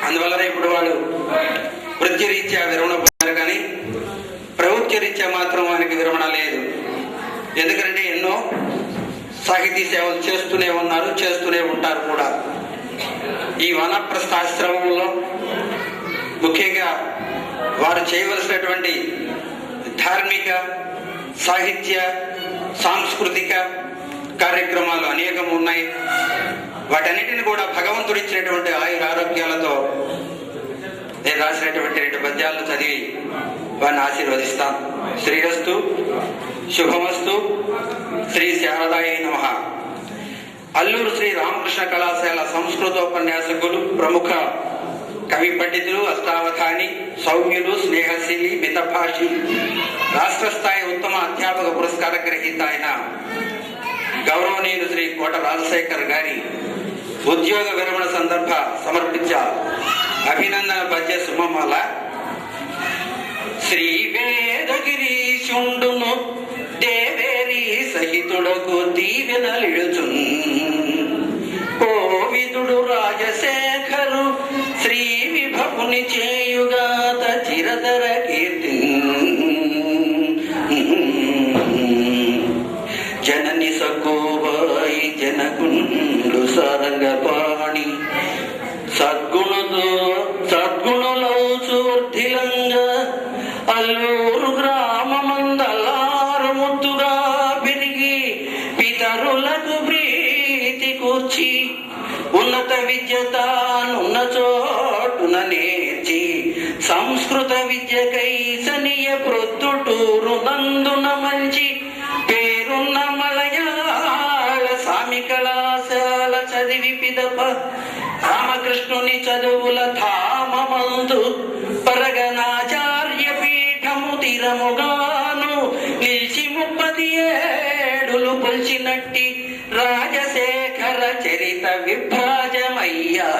అందువల్ల ఇప్పుడు వాళ్ళు వృత్తిరీత్యా విరమణ పొందారు, కానీ ప్రభుత్వ రీత్యా మాత్రం వారికి విరమణ లేదు. ఎందుకంటే ఎన్నో సాహితీ సేవలు చేస్తూనే ఉన్నారు, చేస్తూనే ఉంటారు కూడా. ఈ వానప్రస్థాశ్రమంలో ముఖ్యంగా వారు చేయవలసినటువంటి ధార్మిక, సాహిత్య, సాంస్కృతిక కార్యక్రమాలు అనేకం ఉన్నాయి. వాటన్నిటిని కూడా భగవంతుడు ఇచ్చినటువంటి ఆయురారోగ్యాలతో నేను రాసినటువంటి 2 పద్యాలను చదివి వారిని ఆశీర్వదిస్తాం. శ్రీరస్తు, శుభమస్తు, శ్రీ శారదాయ నమః. అల్లూరు శ్రీ రామకృష్ణ కళాశాల సంస్కృతోపన్యాసకులు, ప్రముఖ కవి పండితులు, అష్టావధాని, సౌమ్యులు, స్నేహశీలి, మితభాషి, రాష్ట్ర స్థాయి ఉత్తమ అధ్యాపక పురస్కార గ్రహీత అయిన గౌరవనీయులు శ్రీ కోట రాజశేఖర్ గారి ఉద్యోగ విరమణ సందర్భ సమర్పించే అభినందన పద్య సుమమాల. శ్రీ వేదగిరీశుండును దేవేరి సహితుడకు దీవెనలిడుచున్ కోవిదుడు రాజశేఖరు శ్రీ విభవుని చేయుగాత చిరతర కీర్తి జనని సకోవాయి జనకుండు సారంగపాణి సద్గుణులో చూర్ధిలంగా అల్లూరు గ్రామమందలారు ముద్దుగా పెరిగి పితరులకు ప్రీతి కూర్చి ఉన్నత విద్య తానున్న చోటున నేర్చి సంస్కృత విద్యకై సనియ ప్రొద్దుటూరు నందున మంచి పేరున్న మలయాళ సామి కళాశాల చదివి పిదప రామకృష్ణుని చదువుల ధామమందు పరగనాచార్య పీఠము తీరముగాను నిలిచి 37 పొల్చినట్టి రాజశేఖర చరిత విభ్రాజమయ్యా.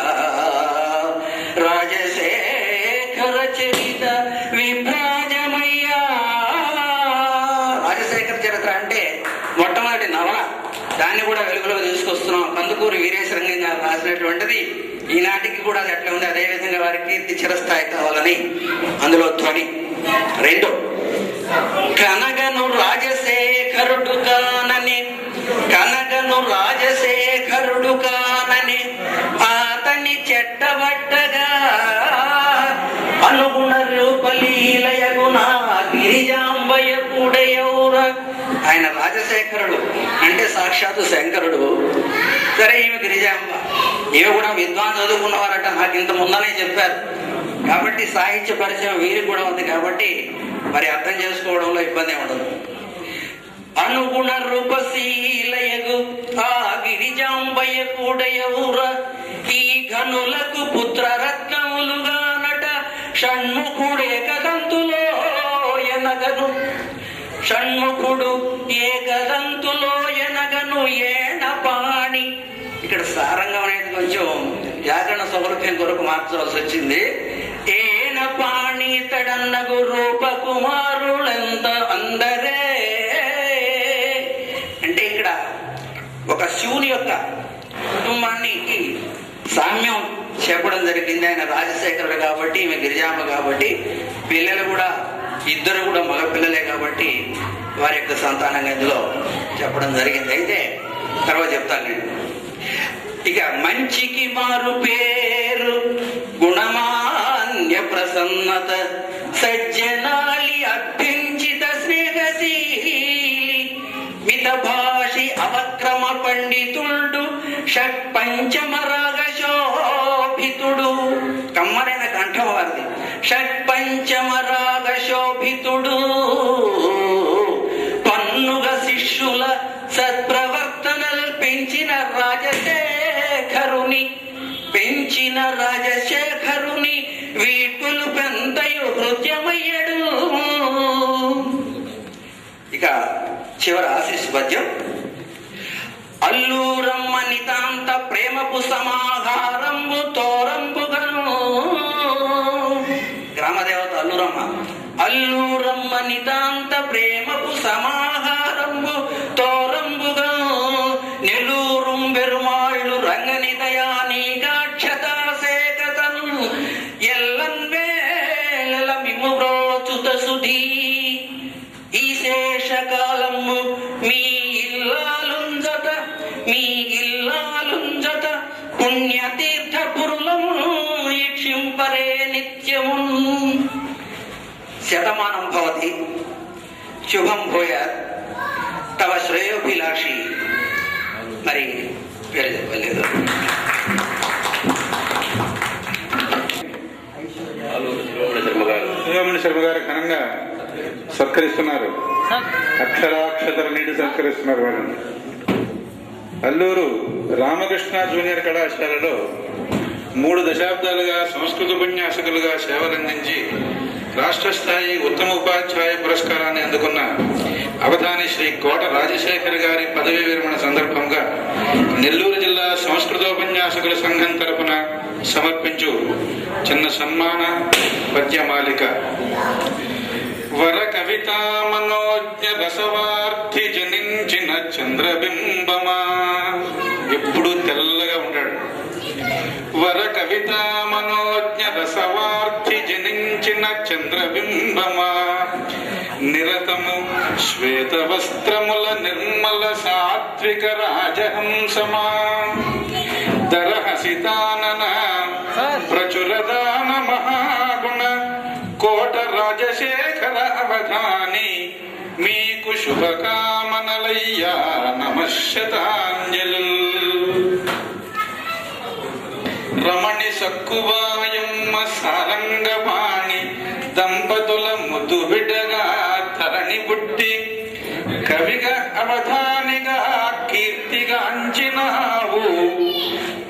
రాజశేఖర చరిత విభ్రాజమయ్యా. రాజశేఖర చరిత్ర అంటే మొట్టమొదటి నవల. దాన్ని కూడా వెలుగులోకి తీసుకొస్తున్నాం. కందుకూరి వీరేశలింగం గారు రాసినటువంటిది. ఈనాటికి కూడా అది ఎట్లా ఉంది, అదేవిధంగా వారి కీర్తి చిరస్థాయి కావాలని అందులో ధ్వని. 2 కనగను రాజశేఖరుడు కానని, కనగను రాజశేఖరుడు కానని అతని చెట్టబట్టగా అనుగుణ రూపలీలయగుణ గిరిజాంబయ కూడయౌర. ఆయన రాజశేఖరుడు అంటే సాక్షాత్తు శంకరుడు. సరే, ఈమె గిరిజాంబ, ఈమె కూడా విద్వాన్ చదువుకున్నవారట. నాకు ఇంత ముందనే చెప్పారు కాబట్టి సాహిత్య పరిచయం వీరికి కూడా ఉంది కాబట్టి మరి అర్థం చేసుకోవడంలో ఇబ్బంది ఉండదు. అనుగుణ రూపశీలయగు ఆ గిరిజాంబయ కూడయౌర ఈ ఘనులకు పుత్రరత్నములుగా నట షణ్ముఖుడే కదంతులో ఎనగను. షణ్ముఖుడు ఏకదంతులో ఎనగను ఏణపాణి. ఇక్కడ సారంగం అనేది కొంచెం వ్యాకరణ సౌలభ్యం కొరకు మార్చవలసి వచ్చింది. ఏణపాణి తడన్నగు రూపకుమారులంత అందరే అంటే ఇక్కడ ఒక శివుని యొక్క కుటుంబానికి సామ్యం చెప్పడం జరిగింది. ఆయన రాజశేఖరుడు కాబట్టి, ఈమె గిరిజాంబ కాబట్టి, పిల్లలు కూడా ఇద్దరు కూడా మగ పిల్లలే కాబట్టి వారి యొక్క సంతానంగా ఇందులో చెప్పడం జరిగింది. అయితే తర్వాత చెప్తాను నేను. ఇక మంచికి మారు పేరు గుణమాన్య ప్రసన్నత సజ్జనాలి అభ్యంచిత స్నేహశీలి మితభాషి అవక్రమ పండితుడు షట్పంచమ రాగ శోభితుడు. కమ్మరైన కంఠం వారిది. షట్పంచమ రాగ శోభితుడు పన్నుగ శిష్యుల సత్ప్రవర్తనలు పెంచిన రాజశేఖరుని వీటులు పెంతయు హృదయమయ్యడు. ఇక చివరి ఆశీస్ పద్యం. అల్లూరమ్మ నితాంత ప్రేమపు సమాహారంబు తోరంబుగను. గ్రామదేవత అల్లూరమ్మ. అల్లూరమ్మ నితాంత ప్రేమపు సమాహారంబు తోరంబుగా నెల్లూరుం బెరుమాళ్ళు రంగనిదయానీకాక్షతాసేకతను ఇల్లాలుంజత పుణ్యతీర్థపురులము ఈక్షింపరే నిత్యము. శతమానం భవతి శుభం భూయాత్. తవ శ్రేయోభిలాషి. మరి పేరు చెప్పలేదు. శివమణి శర్మ గారు ఘనంగా సత్కరిస్తున్నారు. అక్షరాక్షతల నీటి సత్కరిస్తున్నారు వాళ్ళని. అల్లూరు రామకృష్ణ జూనియర్ కళాశాలలో 3 దశాబ్దాలుగా సంస్కృత ఉపన్యాసకులుగా సేవలందించి రాష్ట్ర స్థాయి ఉత్తమ ఉపాధ్యాయ పురస్కారాన్ని అందుకున్న అవధాని శ్రీ కోట రాజశేఖర్ గారి పదవీ విరమణ సందర్భంగా నెల్లూరు జిల్లా సంస్కృతోపన్యాసకుల సంఘం తరపున సమర్పించు చిన్న సన్మాన పద్యమాలిక. వర కవితా మనోజ్ఞ రసవార్థి జనించిన చంద్రబింబమా. ఎప్పుడు తెల్లగా ఉంటాడు. వర కవితా మనోజ్ఞ రసవార్థి జనించిన చంద్రబింబమా. నిరతము శ్వేత వస్త్రముల నిర్మల సాత్విక రాజహంసమా. దరహసితానన ప్రచురదాన మహాగుణ కోట రాజశేఖర అవధాని. మీకు శుభకామనలయ్యా నమశతాంజలు. రమణి సక్కుబాయమ్మ సారంగపాణి దంపతుల ముద్దు బిడ్డగా తరణి బుట్టి కవిగా అవధానిగా కీర్తిగాంచినావు.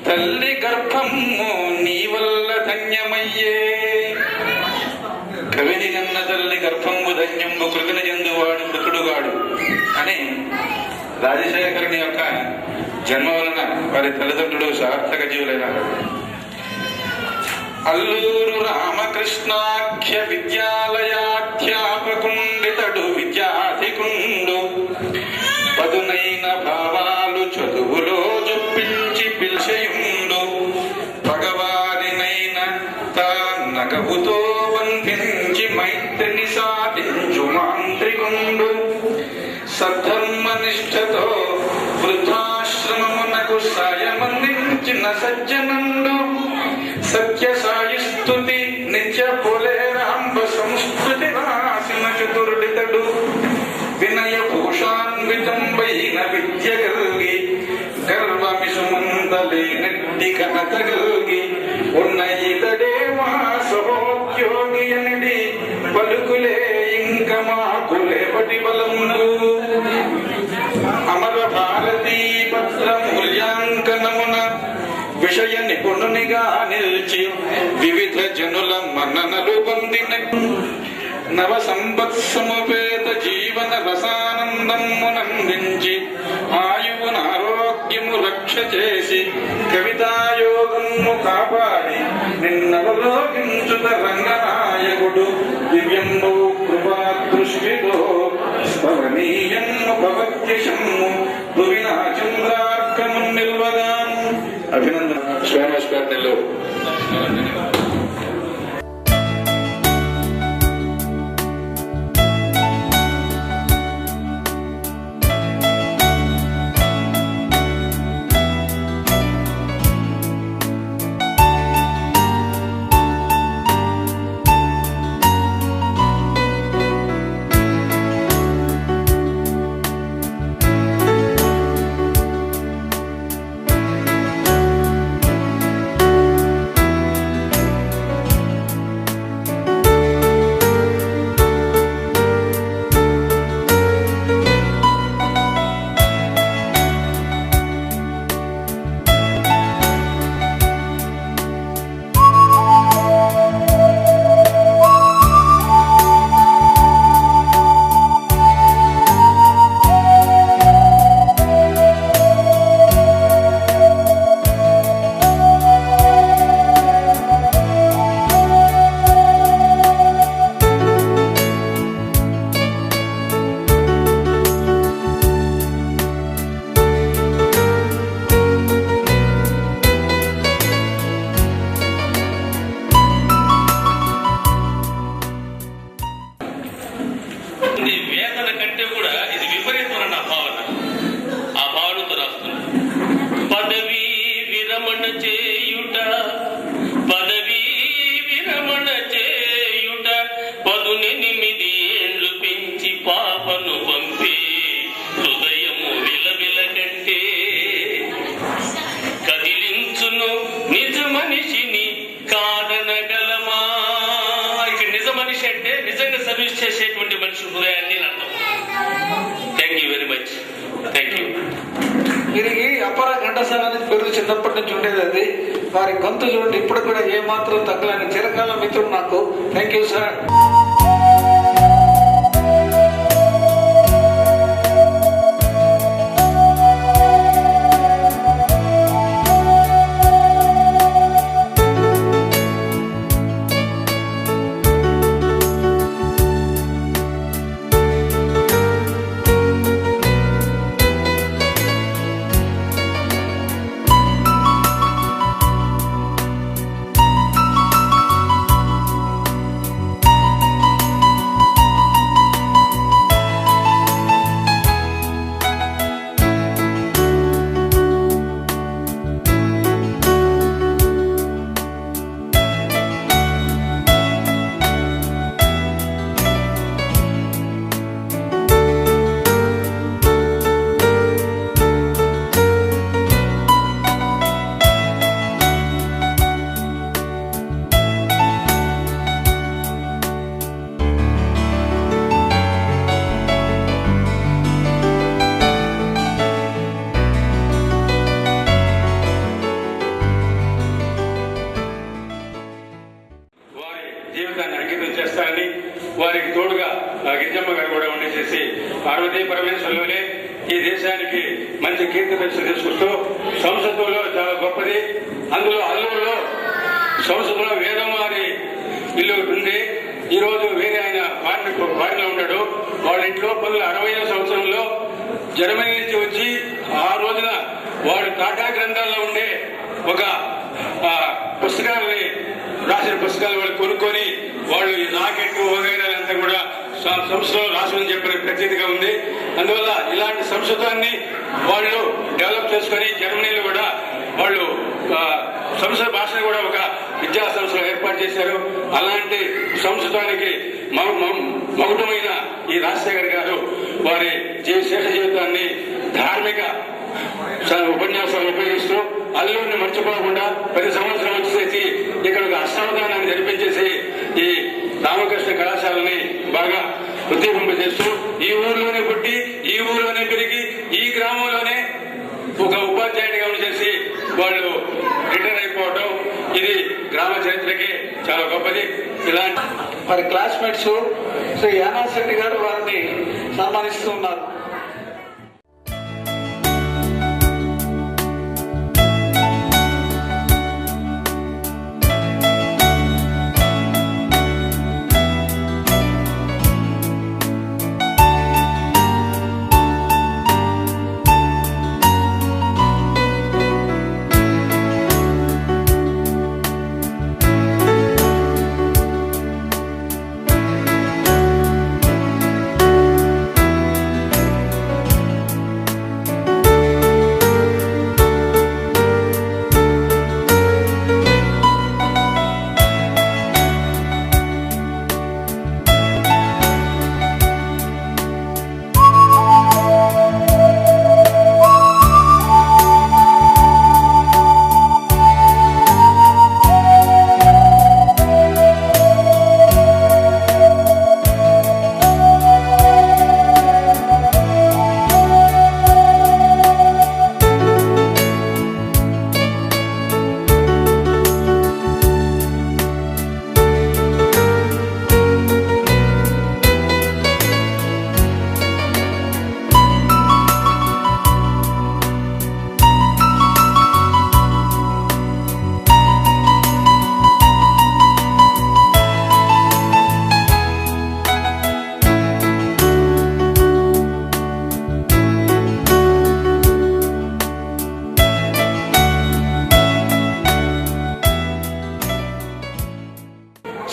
తల్లి గర్భము నీ వల్ల ధన్యమయ్యే. కవిని కన్న తల్లి గర్భము ధన్యము కృతిని చెందువాడు మృతుడుగాడు అని రాజశేఖరుని యొక్క జన్మ వలన వారి తల్లిదండ్రులు సార్థక జీవులైనారు. అల్లూరు రామకృష్ణాఖ్య విద్యాలయాధ్యాపకుండితడు విద్యాధికుండు. పదునైన భావాలు చదువులో జొప్పించి పిలిచేయుండు. పగవారినైన తా నగవుతో బంధించి మైత్రిని సాధించు మాంత్రికుండు. సద్ధర్మనిష్టతో వృద్ధాశ్రమమునకు సాయమందించిన సజ్జనుండు. సత్య సాయుస్తుతి నిత్య పొలేరాంబ సంస్కృతి రాసిన చతుర్డితడు. వినయ భూషాన్వితంబైన విద్య కలిగి గర్వమిసుమందలేనట్టి ఘనత కలిగి ఉన్న ఇతడే మా సహోద్యోగి అనిడి పలుకులే ఇంక మాకులేపటి బలమును. అమర భారతీ పత్ర మూల్యాంకనమున విషయ నిపుణునిగా నిలిచి వివిధ జనుల మన్ననలు పొందిన నవ సంపత్సముపేత జీవన రసానందమునందించి ఆయువును ఆరోగ్యము రక్ష చేసి కవితాయోగము కాపాడి నిన్నవలోకించుత రంగనాయకుడు. దివ్యంబు కృపా దృష్టితో స్మరణీయము భవత్యశము దువినా చంద్రార్కము నిల్వగా. అభినందన. నెల్లూరు. ఘంటసాల అనేది పేరు చిన్నప్పటి నుంచి ఉండేది. అది వారి గొంతు చూడండి ఇప్పుడు కూడా ఏమాత్రం తగ్గలేని చిరకాల మిత్రుడు నాకు. Thank you sir. జీవితాన్ని అంకితం చేస్తారని వారికి తోడుగా గిరిజమ్మ గారు కూడా ఉండేసేసి పార్వతీ పరమేశ్వరులే ఈ దేశానికి మంచి కీర్తి ప్రతిష్టలు తీసుకొస్తూ సంస్కృతంలో చాలా గొప్పది. అందులో అల్లూరులో సంస్కృతంలో వేదం వారి ఇల్లు ఉంది. ఈ రోజు వేరే ఆయన వారిలో ఉన్నాడు. వాళ్ళ ఇంట్లో 1960వ సంవత్సరంలో జర్మనీ నుంచి వచ్చి ఆ రోజున వాడు టాటా గ్రంథాల్లో ఉండే ఒక పుస్తకాలని రాసిన పుస్తకాలు వాళ్ళు కొనుక్కొని వాళ్ళు ఈ రాకెట్ వగైరాలంతా కూడా సంస్కృతంలో రాసులని చెప్పిన ప్రతీతిగా ఉంది. అందువల్ల ఇలాంటి సంస్కృతాన్ని వాళ్ళు డెవలప్ చేసుకొని జర్మనీలో కూడా వాళ్ళు సంస్కృత భాషను కూడా ఒక విద్యా సంస్థలు ఏర్పాటు చేశారు. అలాంటి సంస్కృతానికి మగుటమైన ఈ రాజశేఖర్ గారు వారి శేష జీవితాన్ని ధార్మిక ఉపన్యాసాలు ఉపయోగిస్తూ అల్లూరిని మర్చిపోకుండా ప్రతి సంవత్సరం వచ్చేసి ఇక్కడ ఒక అష్టావధానాన్ని జరిపించేసి ఈ రామకృష్ణ కళాశాలని బాగా ఉద్దీపింపజేస్తూ ఈ ఊర్లోనే పుట్టి ఈ ఊర్లోనే పెరిగి ఈ గ్రామంలోనే ఒక ఉపాధ్యాయుడిగా చేసి వాళ్ళు రిటైర్ అయిపోవడం ఇది గ్రామ చరిత్రకి చాలా గొప్పది. ఇలాంటి మరి క్లాస్మేట్స్ శ్రీ యానాస్ రెడ్డి గారు వారిని సన్మానిస్తూ ఉన్నారు.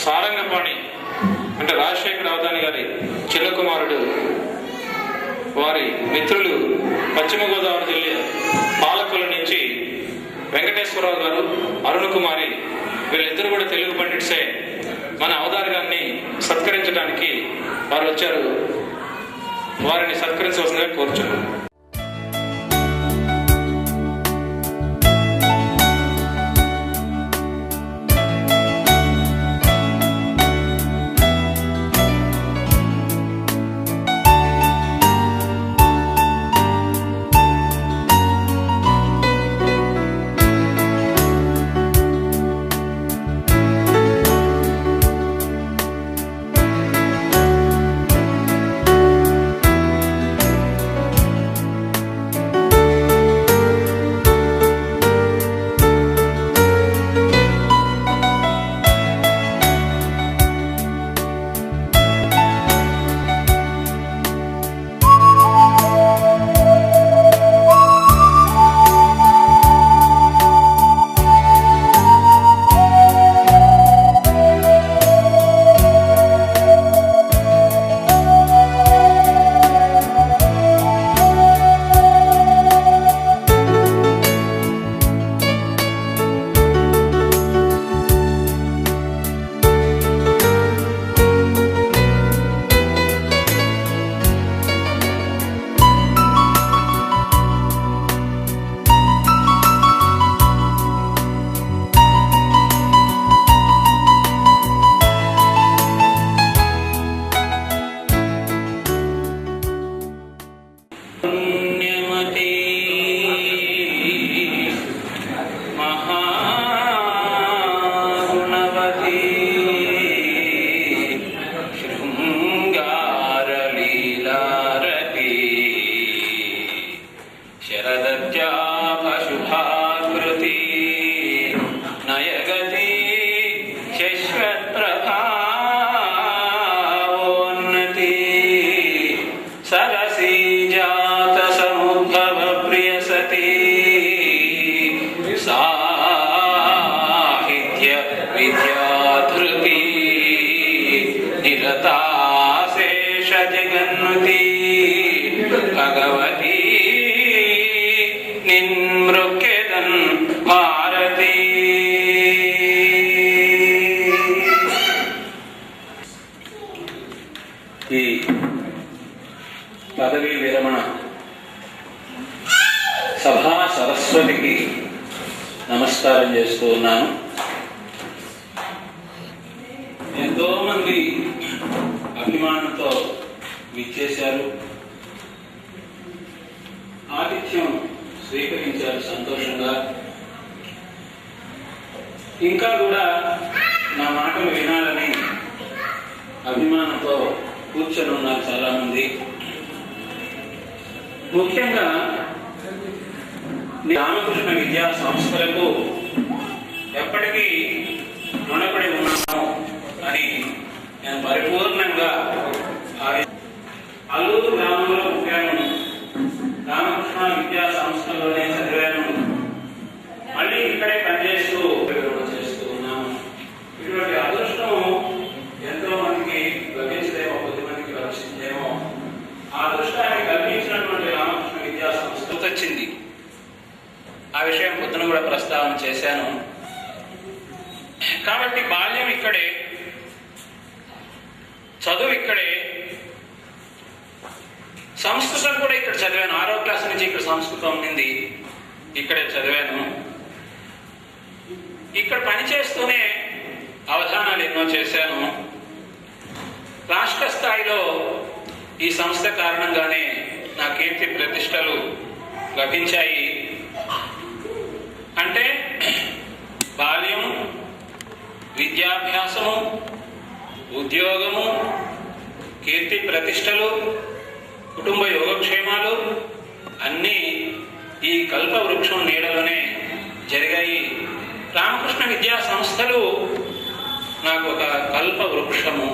సారంగపాణి అంటే రాజశేఖర అవధాని గారి చిన్న కుమారుడు. వారి మిత్రులు పశ్చిమ గోదావరి జిల్లా పాలకుల నుంచి వెంకటేశ్వరరావు గారు, అరుణ్ కుమారి, వీళ్ళిద్దరు కూడా తెలుగు పండిట్సే. మన అవధాని గారిని సత్కరించడానికి వారు వచ్చారు. వారిని సత్కరించవలసిందిగా కోరుచున్నాను. విద్యాధృతి నిరతాశేష జగన్నుతి భగవతి నిన్మృక్కెదన్ భారతి. ఈ పదవీ విరమణ సభా సరస్వతికి నమస్కారం చేస్తూ ఉన్నాను. ఎంతో మంది అభిమానంతో విచ్చేశారు, ఆతిథ్యం స్వీకరించారు సంతోషంగా. ఇంకా కూడా నా మాటలు వినాలని అభిమానంతో కూర్చొని ఉన్నారు చాలా మంది. ముఖ్యంగా రామకృష్ణ విద్యా సంస్థలకు ఎప్పటికీ రుణపడి ఉన్నాము అని నేను పరిపూర్ణంగా అల్లూరు గ్రామంలో పుట్టాను, రామకృష్ణ విద్యా సంస్థలోనే చదివాను, మళ్ళీ ఇక్కడే పనిచేస్తూ ఉన్నాము. ఇటువంటి అదృష్టం ఎంతో మందికి లభించదేమో, కొద్ది మందికి లభించిందేమో. ఆ అదృష్టాన్ని కల్పించినటువంటి రామకృష్ణ విద్యా సంస్థ వచ్చింది. ఆ విషయం పొద్దున కూడా ప్రస్తావన చేశాను. కాబట్టి బాల్యం ఇక్కడే, చదువు ఇక్కడే, సంస్కృతం కూడా ఇక్కడ చదివాను. 6వ క్లాస్ నుంచి ఇక్కడ సంస్కృతం ఉండింది, ఇక్కడే చదివాను. ఇక్కడ పనిచేస్తూనే అవధానాలు ఎన్నో చేశాను. రాష్ట్ర స్థాయిలో ఈ సంస్థ కారణంగానే నా కీర్తి ప్రతిష్టలు లభించాయి. అంటే బాల్యం, విద్యాభ్యాసము, ఉద్యోగము, కీర్తి ప్రతిష్టలు, కుటుంబ యోగక్షేమాలు అన్నీ ఈ కల్పవృక్షం నీడలోనే జరిగాయి. రామకృష్ణ విద్యా సంస్థలు నాకు ఒక కల్పవృక్షము,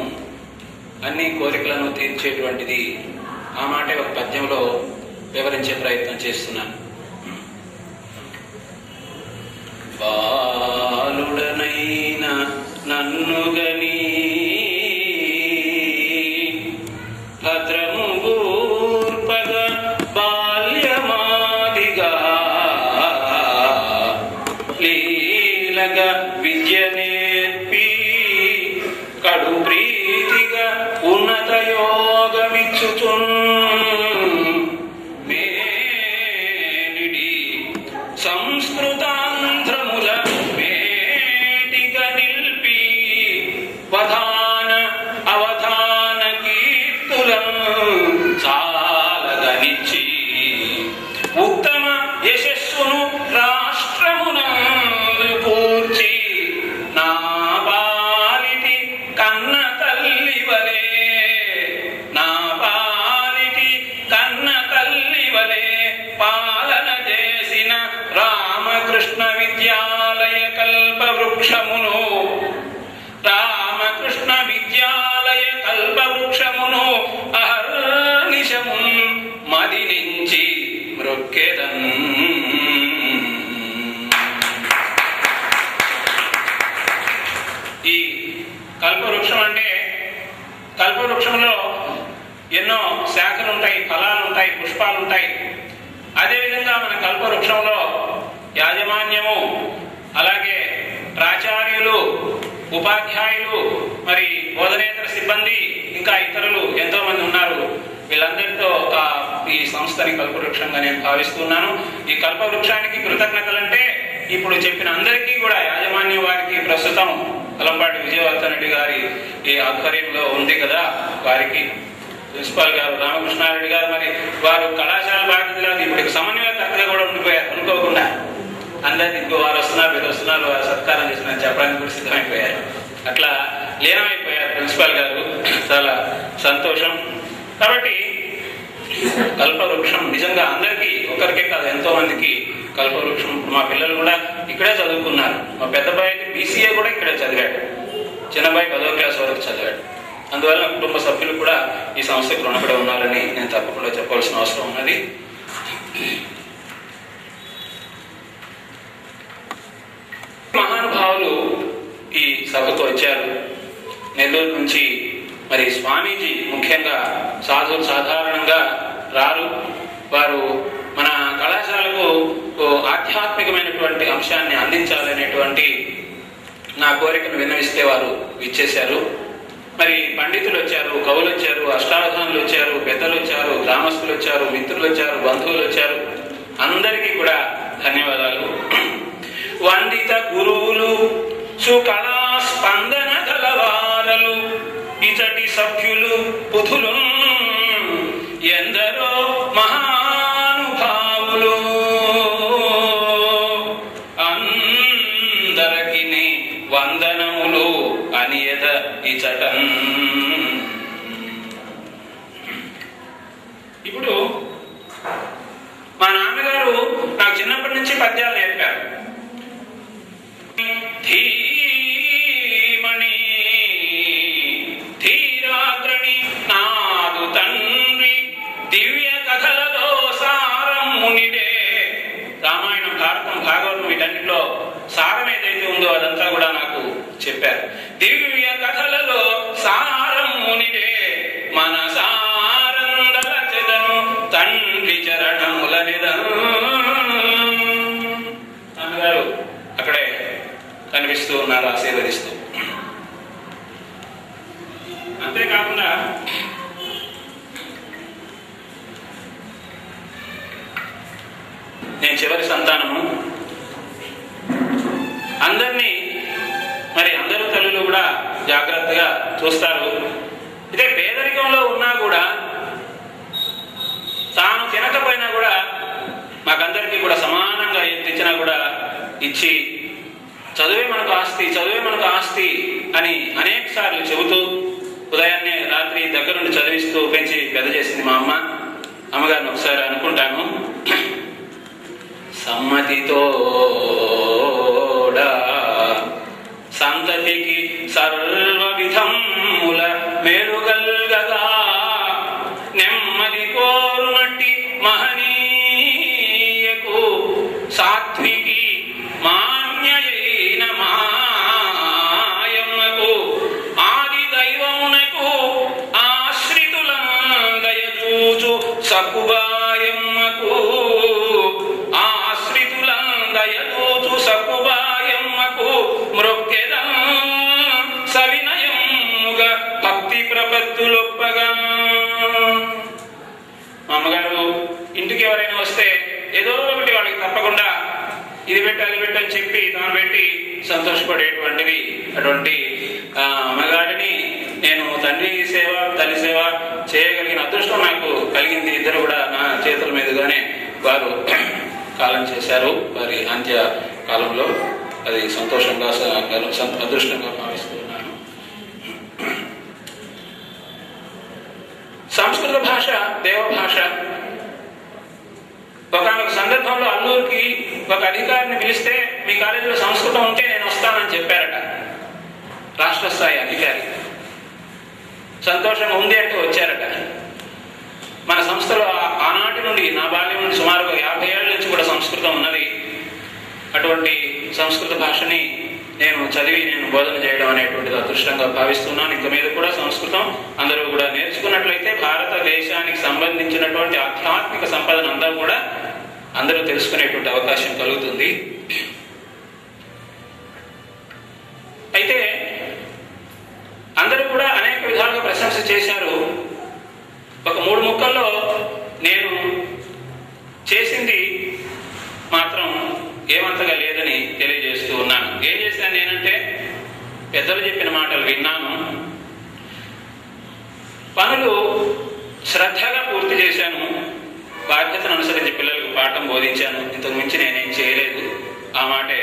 అన్ని కోరికలను తీర్చేటువంటిది. ఆ మాట ఒక పద్యంలో వివరించే ప్రయత్నం చేస్తున్నాను. బాలుడనైన నన్నుగని భద్రము గూర్పగ బాల్యమాదిగా లీలగా విద్య నేర్పి కడు ప్రీతిగా ఉన్నత యోగమిచ్చుచున్ మేనిడి సంస్కృతాంధ్రముల మేటిగా నిల్పి వధాన అవధాన కీర్తులను చాలగనిచ్చి ఉత్తమ యశస్సును రాష్ట్రమునందు కూర్చి నా పాలిటి కన్న తల్లి వలే, నా పాలిటి కన్న తల్లి వలే పాలన చేసిన రామకృష్ణ విద్యాలయ కల్పవృక్షమును, రామకృష్ణ విద్యాలయ కల్పవృక్షమును అహర్నిశము మది నుంచి మృక్కెదన్. ఈ కల్పవృక్షం అంటే, కల్పవృక్షంలో ఎన్నో శాఖలు ఉంటాయి, ఫలాలు ఉంటాయి, పుష్పాలు ఉంటాయి. అదేవిధంగా మన కల్పవృక్షంలో యాజమాన్యము, అలాగే ప్రాచార్యులు, ఉపాధ్యాయులు, మరి బోధనేతర సిబ్బంది, ఇంకా ఇతరులు ఎంతో మంది ఉన్నారు. వీళ్ళందరితో ఈ సంస్థని కల్పవృక్షంగా నేను భావిస్తున్నాను. ఈ కల్పవృక్షానికి కృతజ్ఞతలంటే ఇప్పుడు చెప్పిన అందరికీ కూడా యాజమాన్యం వారికి, ప్రస్తుతం అలంపాటి విజయవర్ధన్ రెడ్డి గారి ఈ ఆధ్వర్యంలో ఉంది కదా, వారికి, ప్రిన్సిపాల్ గారు రామకృష్ణారెడ్డి గారు, మరి వారు కళాశాల బాధ్యతలు ఇప్పుడు సమన్వయకర్తగా కూడా ఉండిపోయారు. అనుకోకుండా అందరికి ఇంకో వారు వస్తున్నారు, వీరు వస్తున్నారు, వారు సత్కారం చేస్తున్నారు చెప్పడానికి కూడా సిద్ధమైపోయారు. అట్లా లీనమైపోయారు ప్రిన్సిపాల్ గారు. చాలా సంతోషం. కాబట్టి కల్పవృక్షం నిజంగా అందరికీ, ఒకరికే కాదు ఎంతో మందికి కల్పవృక్షం. మా పిల్లలు కూడా ఇక్కడే చదువుకున్నారు. మా పెద్దబాయి BCA కూడా ఇక్కడే చదివాడు, చిన్నబాయి 10వ క్లాస్ వరకు చదివాడు. అందువల్ల కుటుంబ సభ్యులు కూడా ఈ సంస్థకు రుణపడి ఉన్నారని నేను తప్పకుండా చెప్పాల్సిన అవసరం ఉన్నది. మహానుభావులు ఈ సభకు వచ్చారు. నెల్లూరు నుంచి మరి స్వామీజీ ముఖ్యంగా సాధువులు సాధారణంగా రారు. వారు మన కళాశాలకు ఆధ్యాత్మికమైనటువంటి అంశాన్ని అందించాలనేటువంటి నా కోరికను విన్నవిస్తే వారు ఇచ్చేశారు. మరి పండితులు వచ్చారు, కవులు వచ్చారు, అష్టావధానులు వచ్చారు, పెద్దలు వచ్చారు, గ్రామస్తులు వచ్చారు, మిత్రులు వచ్చారు, బంధువులు వచ్చారు. అందరికీ కూడా ధన్యవాదాలు. వందిత గురువులు సుకళా స్పందన గలవారలు ఇతటి సభ్యులు పుధులు ఎందరో మహానుభావులు అందరికి వందనములు అనియద ఇచటం. ఇప్పుడు మా నాన్నగారు నాకు చిన్నప్పటి నుంచి పద్యాలు నేర్పారు. ధీమణి ధీరాగ్రణి నాదు తండ్రి దివ్య కథలలో సారమునిడే. రామాయణం, భారతం, భాగవతం వీటన్నిటిలో సారం ఏదైతే ఉందో అదంతా కూడా నాకు చెప్పారు. దివ్య కథలలో సారమునిడే మనసారందల చెదను తండ్రి చరణముల నిదను. నాన్నగారు అక్కడే కనిపిస్తూ ఉన్నారు, ఆశీర్వదిస్తూ. అంతేకాకుండా నేను చివరి సంతానము. అందరినీ మరి అందరూ తల్లులు కూడా జాగ్రత్తగా చూస్తారు. ఇదే పేదరికంలో ఉన్నా కూడా తాను తినకపోయినా కూడా మాకందరికీ కూడా సమానంగా ఏం తెచ్చినా కూడా ఇచ్చి చదువే మనకు ఆస్తి, చదువే మనకు ఆస్తి అని అనేక సార్లు చెబుతూ ఉదయాన్నే రాత్రి దగ్గరుండి చదివిస్తూ పెంచి పెద్ద చేసింది మా అమ్మ. అమ్మగారిని ఒకసారి అనుకుంటాను, సమ్మతితోడా సంతతికి సర్వ విధముల మేలుగల్గగా నెమ్మది కోరునట్టి మహనీయకు సాత్వికి మాన్యయైన మాయమ్మకు ఆది దైవమునకు ఆశ్రితులందయచూచు సకుబాయమ్మకు ఆశ్రితులందయచూచు సకుబాయమ్మకు మృక్కెదం సవినయముగా భక్తి ప్రపత్తులొప్పగా. మా అమ్మగారు ఇంటికి ఎవరైనా వస్తే ఏదో ఒకటి వాళ్ళకి తప్పకుండా ఇది పెట్టి అది పెట్టి అని చెప్పి తాను పెట్టి సంతోషపడేటువంటిది. అటువంటి అమ్మగారిని నేను తండ్రి సేవ తల్లి సేవ చేయగలిగిన అదృష్టం నాకు కలిగింది. ఇద్దరు కూడా నా చేతుల మీదుగానే వారు కాలం చేశారు. వారి అంత్య కాలంలో అది సంతోషంగా అదృష్టంగా భావిస్తున్నాను. సంస్కృత భాష దేవభాష. ఒకనొక సందర్భంలో అల్లూరికి ఒక అధికారిని పిలిస్తే మీ కాలేజీలో సంస్కృతం ఉంటే నేను వస్తానని చెప్పారట రాష్ట్ర స్థాయి అధికారి. సంతోషంగా ఉంది అంటే వచ్చారట. మన సంస్థలో ఆనాటి నుండి నా బాల్యం నుండి సుమారుగా 50 ఏళ్ల నుంచి కూడా సంస్కృతం ఉన్నది. అటువంటి సంస్కృత భాషని నేను చదివి నేను బోధన చేయడం అనేటువంటిది అదృష్టంగా భావిస్తున్నాను. ఇంక మీద కూడా సంస్కృతం అందరూ కూడా నేర్చుకున్నట్లయితే భారతదేశానికి సంబంధించినటువంటి ఆధ్యాత్మిక సంపదను అంతా కూడా అందరూ తెలుసుకునేటువంటి అవకాశం కలుగుతుంది. అయితే అందరూ కూడా అనేక విధాలుగా ప్రశంస చేశారు. ఒక 3 ముక్కల్లో నేను చేసింది మాత్రం ఏమంతగా లేదని తెలియజేస్తూ ఉన్నాను. ఏం చేశాను నేనంటే పెద్దలు చెప్పిన మాటలు విన్నాను, పనులు శ్రద్ధగా పూర్తి చేశాను, బాధ్యతను అనుసరించి పిల్లలకు పాఠం బోధించాను. ఇంతకు మించి నేనేం చేయలేదు. ఆ మాటే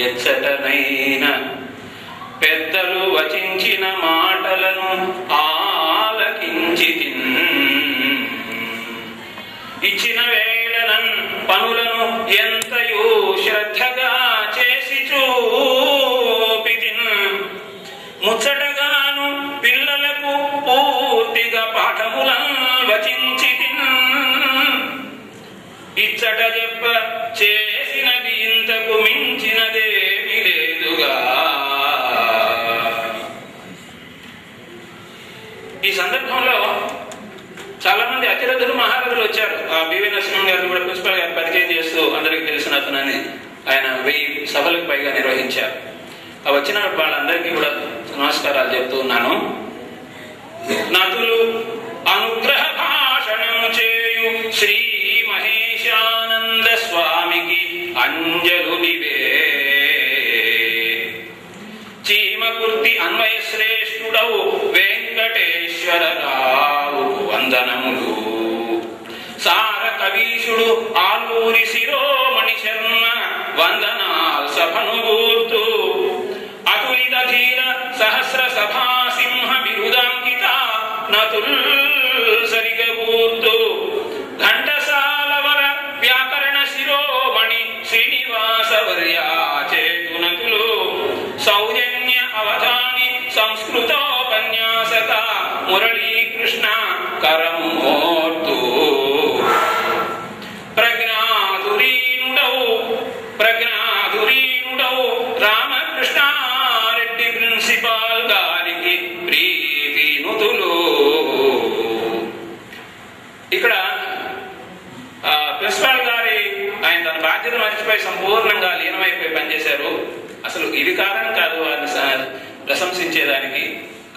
ఎచ్చటనైనా పెద్దలు వచించిన మాటలను ఆలకించి ఇచ్చిన వేళనన్ పనులను ఎంతయో శ్రద్ధగా చేసి చూపితిన్ ముచ్చటగాను పిల్లలకు పూర్తిగా పాఠములను వచించితిన్ ఇచ్చట చెప్ప చేసినది ఇంతకు మించినదేమీ లేదు చేయుగా. ఈ సందర్భంలో చాలా మంది అతిరథులు మహారథులు వచ్చారు. ఆ బివి నరసింహం గారిని కూడా ప్రిన్సిపల్ గారు పరిచయం చేస్తూ అందరికీ తెలిసిన అతనని ఆయన 1000 సభలకు పైగా నిర్వహించారు. ఆ వచ్చిన వాళ్ళందరికీ కూడా నమస్కారాలు చెప్తూ ఉన్నాను. నతులు అనుగ్రహ భాషణం చేయు శ్రీ మహేశానంద స్వామికి అంజలునివే. చీమకుర్తి అన్వయ శ్రేష్ఠుడవు వెంకటేశ్వరరావు వందనములు. సార కవీశుడు ఆలూరి శిరోమణి శర్మ వందనాల్ సభను గూర్తు. అతులిత ధీర సహస్ర సభా సింహ బిరుదాంకిత నతుల్ సరిగ గూర్తు. ఘంటసాలవర వ్యాకరణ శిరోమణి శ్రీనివాస వర్యా చేతునతులు. సౌజన్య అవధాని సంస్కృతోపన్యాసక మురళీకృష్ణ కరమోర్తు. ప్రజ్ఞాధురీనుడవు రామకృష్ణారెడ్డి ప్రిన్సిపాల్ గారికి ప్రీతి నుతులు. ఇక్కడ ప్రిన్సిపాల్ గారి ఆయన తన బాధ్యత మర్చిపోయి సంపూర్ణంగా లీనమైపోయి పనిచేశారు. అసలు ఇది కారణం కాదు వారిని ప్రశంసించేదానికి.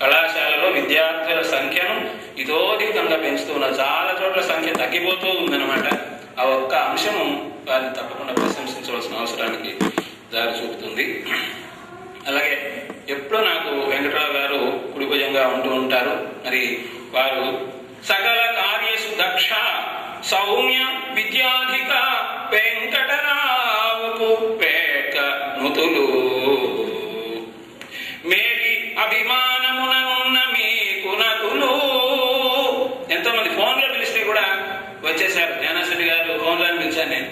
కళాశాలలో విద్యార్థుల సంఖ్యను ఇతోధికంగా పెంచుతున్నారు. చాలా చోట్ల సంఖ్య తగ్గిపోతూ ఉందన్నమాట. ఆ ఒక్క అంశము వారిని తప్పకుండా ప్రశంసించవలసిన అవసరానికి దారి చూపుతుంది. అలాగే ఎప్పుడూ నాకు వెంకటరావు గారు కుడిభుజంగా ఉంటూ ఉంటారు. మరి వారు సకల కార్యసు దక్ష సౌమ్య విద్యాధిక వెంకటరావుకు పేక నుతులు. మేలి అభిమానముననున్న మీకు నతులు. ఎంతో మంది ఫోన్లో పిలిస్తే కూడా వచ్చేసారు. జ్ఞానశ్రీ గారు ఫోన్లో పిలిచాను నేను.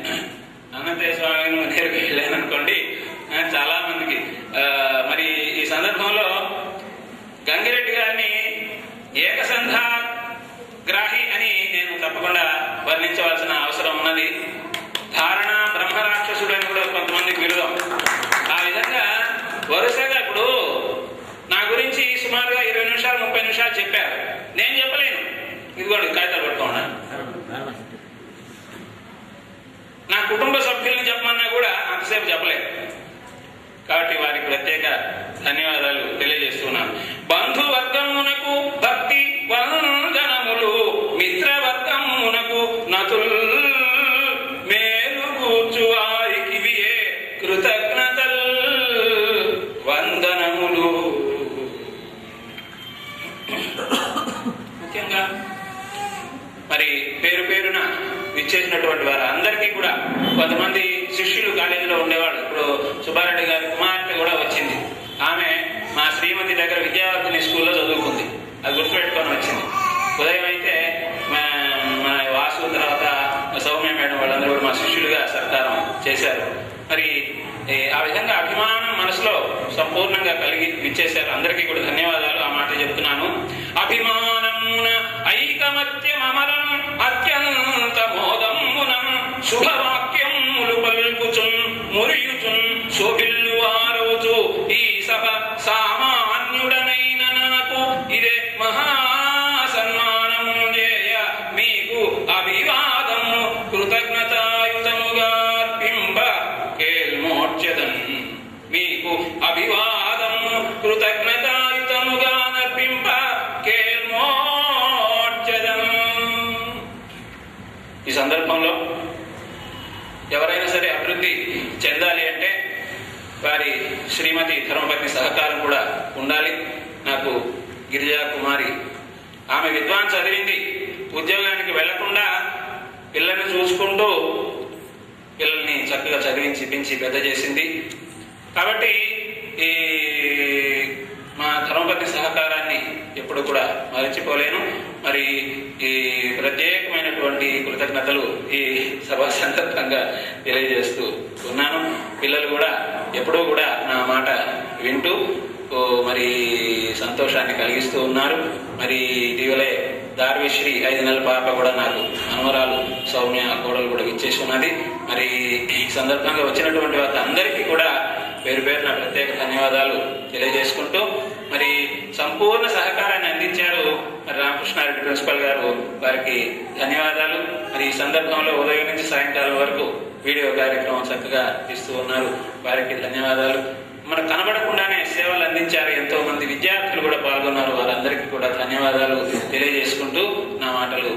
అనంతయ్య స్వామి దగ్గరికి వెళ్ళాను అనుకోండి. చాలా మందికి మరి ఈ సందర్భంలో గంగిరెడ్డి గారిని ఏకసంధా గ్రాహి అని నేను తప్పకుండా వర్ణించవలసిన అవసరం ఉన్నది. ధారణ బ్రహ్మరాక్షసుడు అని కూడా కొంతమందికి విరుదం. ఆ విధంగా వరుసగా ఇప్పుడు నా గురించి సుమారుగా 20 నిమిషాలు 30 నిమిషాలు చెప్పారు. నేను చెప్పలేను. ఇదిగోండి కాగితాలు పట్టుకోండి. నా కుటుంబ సభ్యుల్ని చెప్పమన్నా కూడా అంతసేపు చెప్పలేదు. కాబట్టి వారికి ప్రత్యేక ధన్యవాదాలు తెలియజేస్తున్నాను. బంధువర్గమునకు భక్తి వందనములు. మిత్రవర్గమునకు నతుల్ మేలు కూర్చు వారికి వియే కృతజ్ఞతల్ వందనములు. ముఖ్యంగా మరి పేరు పేరున విచ్చేసినటువంటి వారు అందరికీ కూడా కొంతమంది శిష్యులు కాలేజీలో ఉండేవాళ్ళు. ఇప్పుడు సుబ్బారెడ్డి గారి కుమార్తె కూడా వచ్చింది. ఆమె మా శ్రీమతి దగ్గర విద్యార్థిని స్కూల్లో చదువుకుంది. అది గుర్తుపెట్టుకొని వచ్చింది. ఉదయం అయితే మన వాసు తర్వాత సౌమ్య మేడం వాళ్ళందరూ కూడా మా శిష్యులుగా సత్కారం చేశారు. మరి ఆ విధంగా అభిమానం మనసులో సంపూర్ణంగా కలిగి విచ్చేశారు. అందరికీ కూడా ధన్యవాదాలు. ఆ మాట చెప్తున్నాను. అభిమానమున ఐకమత్యమమరం అత్యంత మోదమునం శుభవాక్యములు పలుకుచున్ మురియుచున్ శోభిల్లు వారవుచు ఈ సభ సామాన్యుడనైన నాకు ఇదే మహాసన్మానము చేయ మీకు అభివాదము కృతజ్ఞతాయుతముగా అర్పింప కేల్మోర్చదన్. మీకు అభివాదము కృతజ్ఞతాయుతముగా అర్పింప కేల్మోర్చదన్. ఈ సందర్భంలో ఎవరైనా సరే అభివృద్ధి చెందాలి అంటే వారి శ్రీమతి ధర్మపత్ని సహకారం కూడా ఉండాలి. నాకు గిరిజా కుమారి ఆమె విద్వాన్ చదివింది. ఉద్యోగానికి వెళ్లకుండా పిల్లల్ని చూసుకుంటూ పిల్లల్ని చక్కగా చదివించి పెంచి పెద్ద చేసింది. కాబట్టి ఈ మా ధర్మపత్ని సహకారాన్ని ఎప్పుడు కూడా మరచిపోలేను. మరి ఈ ప్రత్యేకమైనటువంటి కృతజ్ఞతలు ఈ సభ సందర్భంగా తెలియజేస్తూ ఉన్నాను. పిల్లలు కూడా ఎప్పుడూ కూడా నా మాట వింటూ మరి సంతోషాన్ని కలిగిస్తూ ఉన్నారు. మరి ఇటీవలే దార్విశ్రీ 5 నెలల పాప కూడా నాకు మనవరాలు సౌమ్య కోడలు కూడా ఇచ్చేసి ఉన్నది. మరి ఈ సందర్భంగా వచ్చినటువంటి వారి అందరికీ కూడా పేరు పేరున ప్రత్యేక ధన్యవాదాలు తెలియజేసుకుంటూ మరి సంపూర్ణ సహకారాన్ని అందించారు మరి రామకృష్ణారెడ్డి ప్రిన్సిపల్ గారు, వారికి ధన్యవాదాలు. మరి ఈ సందర్భంలో ఉదయం నుంచి సాయంకాలం వరకు వీడియో కార్యక్రమం చక్కగా ఇస్తూ ఉన్నారు, వారికి ధన్యవాదాలు. మనకు కనబడకుండానే సేవలు అందించారు, ఎంతో మంది విద్యార్థులు కూడా పాల్గొన్నారు, వారందరికీ కూడా ధన్యవాదాలు తెలియజేసుకుంటూ నా మాటలు